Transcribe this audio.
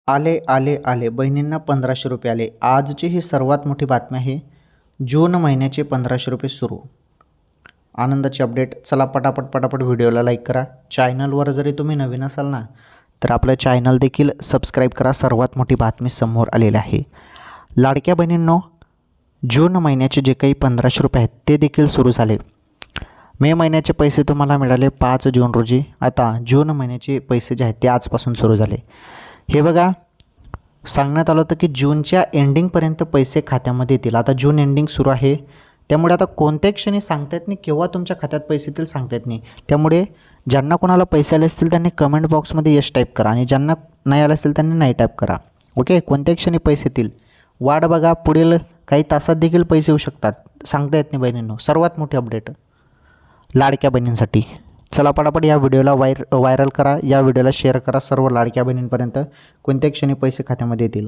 आले आले आले बहिणींना 1500 रुपये आले. आजची ही सर्वात मोठी बातमी आहे. जून महिन्याचे 1500 रुपये सुरू. आनंदाची अपडेट. चला पटापट व्हिडिओला लाईक करा. चॅनलवर जरी तुम्ही नवीन असाल ना तर आपलं चॅनल देखील सबस्क्राईब करा. सर्वात मोठी बातमी समोर आलेली आहे. लाडक्या बहिणींनो, जून महिन्याचे जे काही 1500 रुपये आहेत ते देखील सुरू झाले. मे महिन्याचे पैसे तुम्हाला मिळाले 5 जून रोजी. आता जून महिन्याचे पैसे जे आहेत ते आजपासून सुरू झाले. हे बघा, सांगण्यात आलं होतं की जूनच्या एंडिंगपर्यंत पैसे खात्यामध्ये येतील. आता जून एंडिंग सुरू आहे, त्यामुळे आता कोणत्याही क्षणी सांगता येत नाही केव्हा तुमच्या खात्यात पैसे येतील, सांगता येत नाही. त्यामुळे ज्यांना कोणाला पैसे आले असतील त्यांनी कमेंट बॉक्समध्ये यस टाईप करा आणि ज्यांना नाही आले असतील त्यांनी नाही टाईप करा. ओके, कोणत्याही क्षणी पैसे येतील. वाट बघा, पुढील काही तासात देखील पैसे येऊ शकतात, सांगता येत नाही बहिणींनो. सर्वात मोठी अपडेट लाडक्या बहिणींसाठी. चला पटापट या व्हिडिओला व्हायरल करा, या व्हिडिओला शेअर करा सर्व लाडक्या बहिणींपर्यंत. कोणत्या क्षणी पैसे खात्यामध्ये येतील.